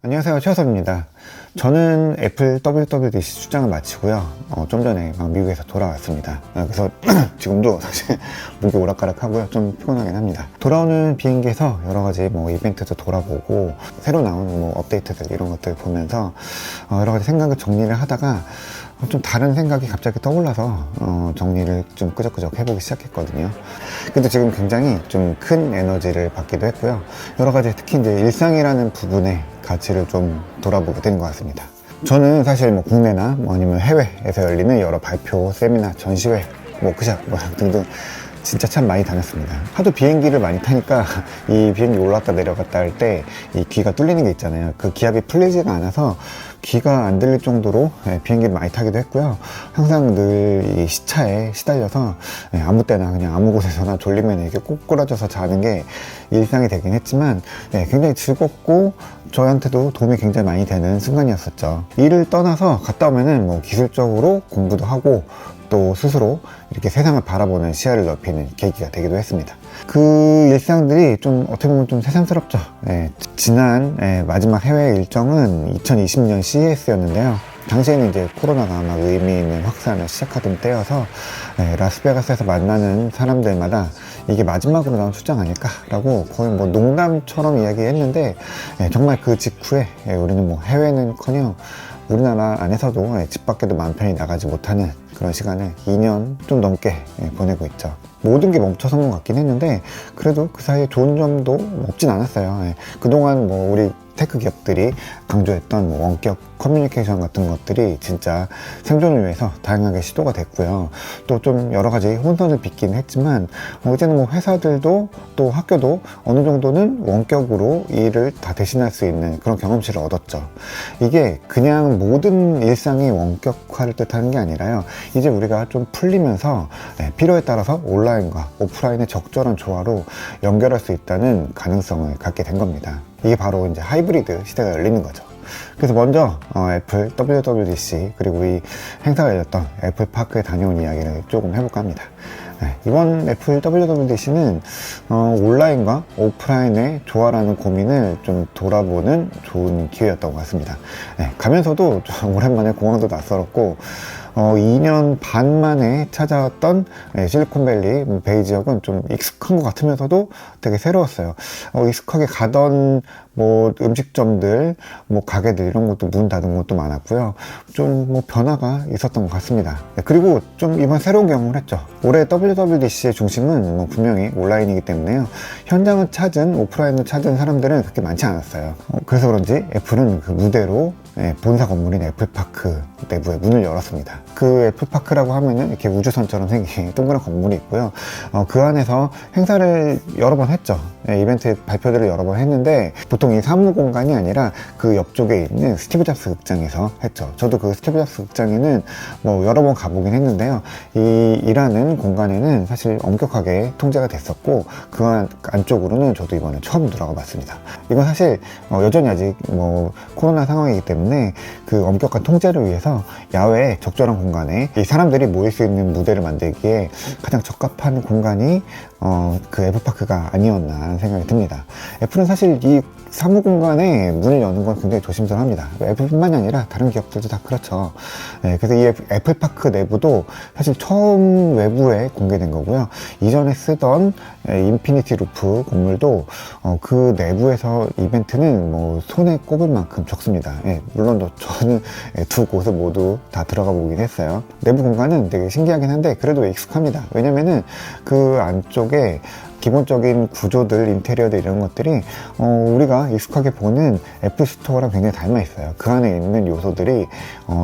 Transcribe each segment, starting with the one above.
안녕하세요, 최호섭입니다. 저는 애플 WWDC 출장을 마치고요. 좀 전에 막 미국에서 돌아왔습니다. 그래서 지금도 사실 목이 오락가락하고요. 좀 피곤하긴 합니다. 돌아오는 비행기에서 여러 가지 이벤트도 돌아보고 새로 나온 업데이트들 이런 것들 보면서 여러 가지 생각을 정리를 하다가 좀 다른 생각이 갑자기 떠올라서 정리를 좀 끄적끄적 해보기 시작했거든요. 근데 지금 굉장히 좀 큰 에너지를 받기도 했고요. 여러 가지 특히 이제 일상이라는 부분의 가치를 좀 돌아보게 된 것 같습니다. 저는 사실 국내나 아니면 해외에서 열리는 여러 발표, 세미나, 전시회, 워크샵 등등 진짜 참 많이 다녔습니다. 하도 비행기를 많이 타니까 이 비행기 올라갔다 내려갔다 할 때 이 귀가 뚫리는 게 있잖아요. 그 기압이 풀리지가 않아서 귀가 안 들릴 정도로 비행기를 많이 타기도 했고요. 항상 늘 이 시차에 시달려서 아무 때나 그냥 아무 곳에서나 졸리면 이렇게 꼬꾸라져서 자는 게 일상이 되긴 했지만 굉장히 즐겁고 저한테도 도움이 굉장히 많이 되는 순간이었었죠. 일을 떠나서 갔다 오면은 기술적으로 공부도 하고 또 스스로 이렇게 세상을 바라보는 시야를 넓히는 계기가 되기도 했습니다. 그 일상들이 좀 어떻게 보면 좀 세상스럽죠. 지난 마지막 해외 일정은 2020년 CES였는데요. 당시에는 이제 코로나가 막 의미 있는 확산을 시작하던 때여서 라스베가스에서 만나는 사람들마다 이게 마지막으로 나온 출장 아닐까라고 거의 농담처럼 이야기했는데 정말 그 직후에 우리는 해외는커녕 우리나라 안에서도 집 밖에도 마음 편히 나가지 못하는 그런 시간을 2년 좀 넘게 보내고 있죠. 모든 게 멈춰선 것 같긴 했는데 그래도 그 사이에 좋은 점도 없진 않았어요. 그동안 우리 테크 기업들이 강조했던 원격 커뮤니케이션 같은 것들이 진짜 생존을 위해서 다양하게 시도가 됐고요. 또 좀 여러 가지 혼선을 빚긴 했지만 이제는 회사들도 또 학교도 어느 정도는 원격으로 일을 다 대신할 수 있는 그런 경험치를 얻었죠. 이게 그냥 모든 일상이 원격화를 뜻하는 게 아니라요. 이제 우리가 좀 풀리면서 필요에 따라서 온라인과 오프라인의 적절한 조화로 연결할 수 있다는 가능성을 갖게 된 겁니다. 이게 바로 이제 하이브리드 시대가 열리는 거죠. 그래서 먼저 애플 WWDC 그리고 이 행사가 열렸던 애플파크에 다녀온 이야기를 조금 해볼까 합니다. 이번 애플 WWDC는 온라인과 오프라인의 조화라는 고민을 좀 돌아보는 좋은 기회였던 것 같습니다. 가면서도 좀 오랜만에 공항도 낯설었고 2년 반 만에 찾아왔던 실리콘밸리 베이 지역은 좀 익숙한 것 같으면서도 되게 새로웠어요. 익숙하게 가던 음식점들, 가게들 이런 것도 문 닫은 것도 많았고요. 좀 변화가 있었던 것 같습니다. 그리고 좀 이번 새로운 경험을 했죠. 올해 WWDC의 중심은 분명히 온라인이기 때문에요. 현장을 찾은, 오프라인을 찾은 사람들은 그렇게 많지 않았어요. 그래서 그런지 애플은 그 무대로 본사 건물인 애플파크 내부에 문을 열었습니다. 그 애플파크라고 하면은 이렇게 우주선처럼 생긴 동그란 건물이 있고요. 그 안에서 행사를 여러 번 했죠. 이벤트 발표들을 여러 번 했는데 보통 이 사무 공간이 아니라 그 옆쪽에 있는 스티브 잡스 극장에서 했죠. 저도 그 스티브 잡스 극장에는 여러 번 가보긴 했는데요. 이 일하는 공간에는 사실 엄격하게 통제가 됐었고 그 안쪽으로는 저도 이번에 처음 들어가 봤습니다. 이건 사실 여전히 아직 코로나 상황이기 때문에 그 엄격한 통제를 위해서 야외에 적절한 공간에 이 사람들이 모일 수 있는 무대를 만들기에 가장 적합한 공간이 그 애플파크가 아니었나 하는 생각이 듭니다. 애플은 사실 이 사무공간에 문을 여는 건 굉장히 조심스러워합니다. 애플뿐만이 아니라 다른 기업들도 다 그렇죠. 그래서 이 애플파크 내부도 사실 처음 외부에 공개된 거고요. 이전에 쓰던 인피니티 루프 건물도 그 내부에서 이벤트는 손에 꼽을 만큼 적습니다. 물론 저는 두 곳을 모두 다 들어가 보긴 했어요. 내부 공간은 되게 신기하긴 한데 그래도 익숙합니다. 왜냐면은 그 안쪽에 기본적인 구조들, 인테리어들 이런 것들이 우리가 익숙하게 보는 애플 스토어랑 굉장히 닮아 있어요. 그 안에 있는 요소들이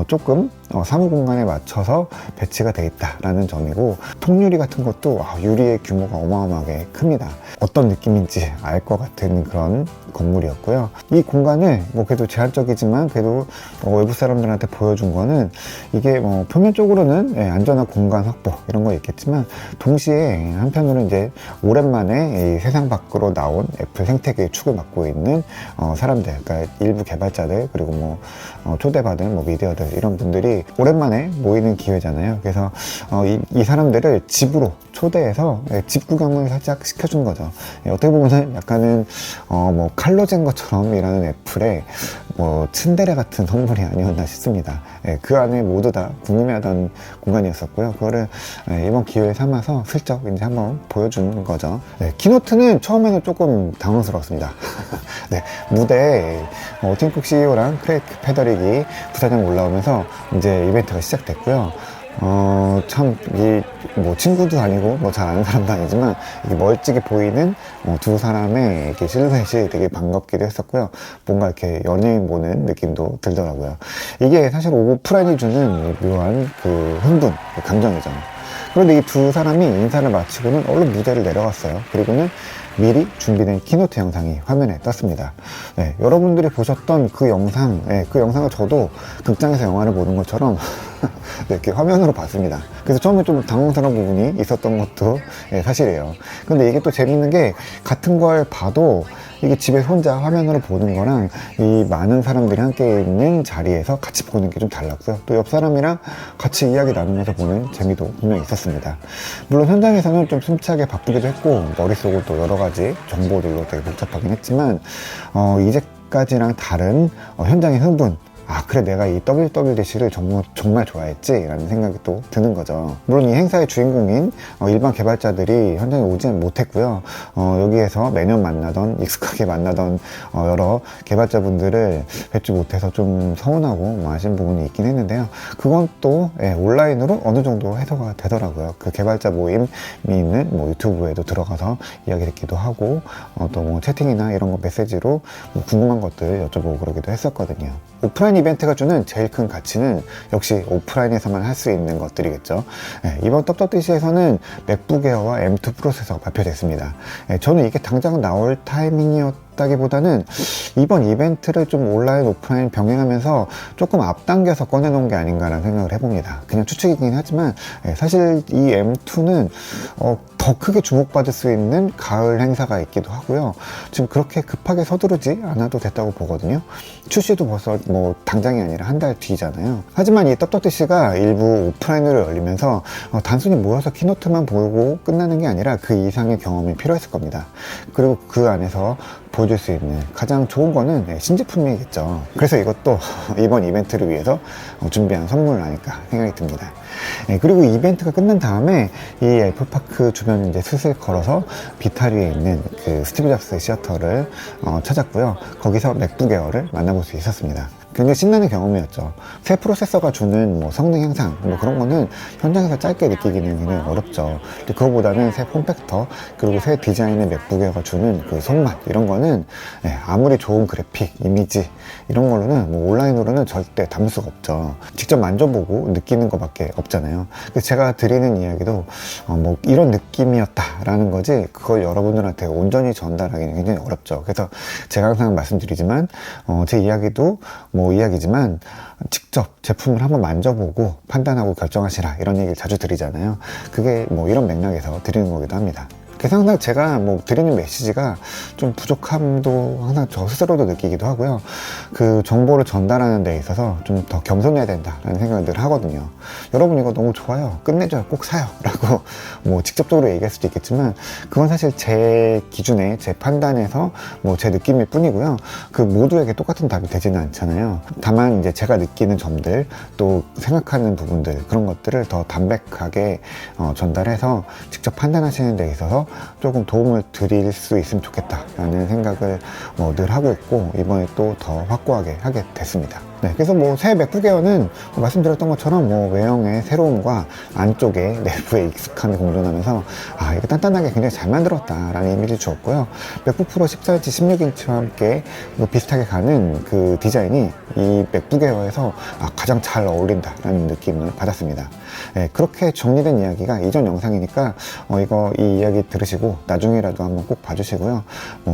조금 사무 공간에 맞춰서 배치가 되어 있다라는 점이고 통유리 같은 것도 유리의 규모가 어마어마하게 큽니다. 어떤 느낌인지 알 것 같은 그런 건물이었고요. 이 공간을 그래도 제한적이지만 그래도 외부 사람들한테 보여준 거는 이게 표면적으로는 안전한 공간 확보 이런 거 있겠지만 동시에 한편으로는 이제 오랜만에 이 세상 밖으로 나온 애플 생태계의 축을 맡고 있는 사람들, 그러니까 일부 개발자들 그리고 초대받은 미디어들 이런 분들이 오랜만에 모이는 기회잖아요. 그래서 이 사람들을 집으로 초대해서 집 구경을 살짝 시켜준 거죠. 어떻게 보면 약간은 칼로젠 것처럼 일하는 애플의 뭐 츤데레 같은 선물이 아니었나 싶습니다. 예, 그 안에 모두 다 궁금해하던 공간이었었고요. 그거를 이번 기회에 삼아서 슬쩍 이제 한번 보여준 거죠. 네, 키노트는 처음에는 조금 당황스러웠습니다. 네, 무대에 팀쿡 CEO랑 크레이크 페더릭이 부사장 올라오면서 이제 이벤트가 시작됐고요. 뭐 친구도 아니고 뭐 잘 아는 사람도 아니지만 이게 멀찍이 보이는 두 사람의 이렇게 실루엣이 되게 반갑기도 했었고요. 뭔가 이렇게 연예인 보는 느낌도 들더라고요. 이게 사실 오프라인이 주는 묘한 그 흥분, 감정이죠. 그런데 이 두 사람이 인사를 마치고는 얼른 무대를 내려갔어요. 그리고는 미리 준비된 키노트 영상이 화면에 떴습니다. 네, 여러분들이 보셨던 그 영상, 그 영상을 저도 극장에서 영화를 보는 것처럼 네, 이렇게 화면으로 봤습니다. 그래서 처음에 좀 당황스러운 부분이 있었던 것도 사실이에요. 근데 이게 또 재밌는 게 같은 걸 봐도 이게 집에서 혼자 화면으로 보는 거랑 이 많은 사람들이 함께 있는 자리에서 같이 보는 게 좀 달랐고요. 또 옆 사람이랑 같이 이야기 나누면서 보는 재미도 분명히 있었습니다. 물론 현장에서는 좀 숨차게 바쁘기도 했고 머릿속으로 또 여러 가지 정보들로 되게 복잡하긴 했지만 이제까지랑 다른 현장의 흥분, 그래 내가 이 WWDC를 정말 좋아했지 라는 생각이 또 드는 거죠. 물론 이 행사의 주인공인 일반 개발자들이 현장에 오지는 못했고요. 여기에서 매년 만나던 익숙하게 만나던 여러 개발자분들을 뵙지 못해서 좀 서운하고 아쉬운 부분이 있긴 했는데요. 그건 또 온라인으로 어느 정도 해소가 되더라고요. 그 개발자 모임이 있는 뭐 유튜브에도 들어가서 이야기 듣기도 하고 또 뭐 채팅이나 이런 거 메시지로 뭐 궁금한 것들 여쭤보고 그러기도 했었거든요. 오프라인 이벤트가 주는 제일 큰 가치는 역시 오프라인에서만 할 수 있는 것들이겠죠. 이번 WWDC에서는 맥북 에어와 M2 프로세서가 발표됐습니다. 저는 이게 당장 나올 타이밍이었다기보다는 이번 이벤트를 좀 온라인 오프라인 병행하면서 조금 앞당겨서 꺼내놓은 게 아닌가라는 생각을 해봅니다. 그냥 추측이긴 하지만 사실 이 M2는 더 크게 주목받을 수 있는 가을 행사가 있기도 하고요. 지금 그렇게 급하게 서두르지 않아도 됐다고 보거든요. 출시도 벌써 뭐 당장이 아니라 한 달 뒤잖아요. 하지만 이 WWDC가 일부 오프라인으로 열리면서 단순히 모여서 키노트만 보고 끝나는 게 아니라 그 이상의 경험이 필요했을 겁니다. 그리고 그 안에서 보여줄 수 있는 가장 좋은 거는 신제품이겠죠. 그래서 이것도 이번 이벤트를 위해서 준비한 선물 아닐까 생각이 듭니다. 그리고 이벤트가 끝난 다음에 이 애플파크 주변을 이제 슬슬 걸어서 비탈위에 있는 그 스티브 잡스 시어터를 찾았고요. 거기서 맥북 에어를 만나볼 수 있었습니다. 굉장히 신나는 경험이었죠. 새 프로세서가 주는 뭐 성능 향상 뭐 그런 거는 현장에서 짧게 느끼기는 굉장히 어렵죠. 근데 그거보다는 새 폼팩터 그리고 새 디자인의 맥북 에어가 주는 그 손맛 이런 거는 아무리 좋은 그래픽, 이미지 이런 걸로는 뭐 온라인으로는 절대 담을 수가 없죠. 직접 만져보고 느끼는 것밖에 없잖아요. 그래서 제가 드리는 이야기도 뭐 이런 느낌이었다라는 거지 그걸 여러분들한테 온전히 전달하기는 굉장히 어렵죠. 그래서 제가 항상 말씀드리지만 제 이야기도 뭐 이야기지만 직접 제품을 한번 만져보고 판단하고 결정하시라 이런 얘기를 자주 드리잖아요. 그게 뭐 이런 맥락에서 드리는 거기도 합니다. 그래서 항상 제가 뭐 드리는 메시지가 좀 부족함도 항상 저 스스로도 느끼기도 하고요. 그 정보를 전달하는 데 있어서 좀 더 겸손해야 된다라는 생각을 늘 하거든요. 여러분 이거 너무 좋아요. 끝내줘요. 꼭 사요. 라고 뭐 직접적으로 얘기할 수도 있겠지만 그건 사실 제 기준에 제 판단에서 뭐 제 느낌일 뿐이고요. 그 모두에게 똑같은 답이 되지는 않잖아요. 다만 이제 제가 느끼는 점들 또 생각하는 부분들 그런 것들을 더 담백하게 전달해서 직접 판단하시는 데 있어서 조금 도움을 드릴 수 있으면 좋겠다라는 생각을 늘 하고 있고 이번에 또 더 확고하게 하게 됐습니다. 그래서 뭐 새 맥북 에어는 말씀드렸던 것처럼 뭐 외형의 새로움과 안쪽에 내부에 익숙함이 공존하면서 이거 단단하게 굉장히 잘 만들었다라는 이미지를 주었고요. 맥북 프로 14인치 16인치와 함께 비슷하게 가는 그 디자인이 이 맥북 에어에서 가장 잘 어울린다라는 느낌을 받았습니다. 그렇게 정리된 이야기가 이전 영상이니까 이 이야기 들으시고 나중에라도 한번 꼭 봐주시고요.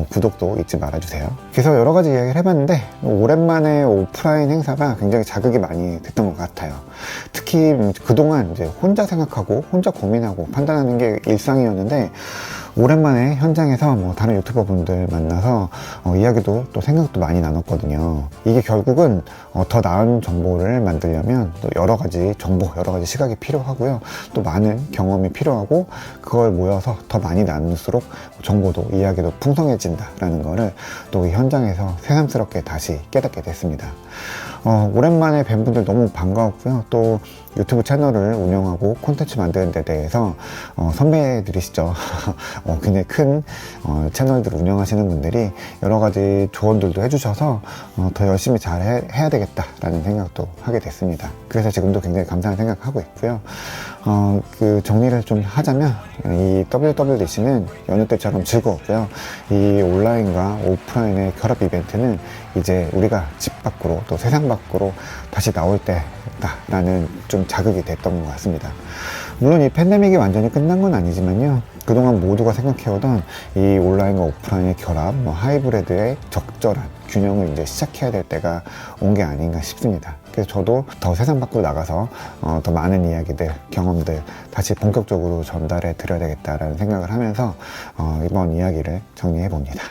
구독도 잊지 말아주세요. 그래서 여러 가지 이야기를 해봤는데 오랜만에 오프라인 행사가 굉장히 자극이 많이 됐던 것 같아요. 특히 그동안 이제 혼자 생각하고 혼자 고민하고 판단하는 게 일상이었는데 오랜만에 현장에서 뭐 다른 유튜버 분들 만나서 이야기도 또 생각도 많이 나눴거든요. 이게 결국은 더 나은 정보를 만들려면 또 여러 가지 정보, 여러 가지 시각이 필요하고요. 또 많은 경험이 필요하고 그걸 모여서 더 많이 나눌수록 정보도 이야기도 풍성해진다라는 거를 또 이 현장에서 새삼스럽게 다시 깨닫게 됐습니다. 오랜만에 뵌 분들 너무 반가웠고요. 또 유튜브 채널을 운영하고 콘텐츠 만드는 데 대해서 선배들이시죠. 굉장히 큰 채널들 운영하시는 분들이 여러 가지 조언들도 해주셔서 더 열심히 잘 해야 되겠다라는 생각도 하게 됐습니다. 그래서 지금도 굉장히 감사한 생각하고 있고요. 그 정리를 좀 하자면 이 WWDC는 여느 때처럼 즐거웠고요. 이 온라인과 오프라인의 결합 이벤트는 이제 우리가 집 밖으로 또 세상 밖으로 다시 나올 때다라는 좀 자극이 됐던 것 같습니다. 물론 이 팬데믹이 완전히 끝난 건 아니지만요. 그동안 모두가 생각해오던 이 온라인과 오프라인의 결합, 하이브리드의 적절한 균형을 이제 시작해야 될 때가 온 게 아닌가 싶습니다. 그래서 저도 더 세상 밖으로 나가서 더 많은 이야기들, 경험들 다시 본격적으로 전달해 드려야 되겠다라는 생각을 하면서 이번 이야기를 정리해 봅니다.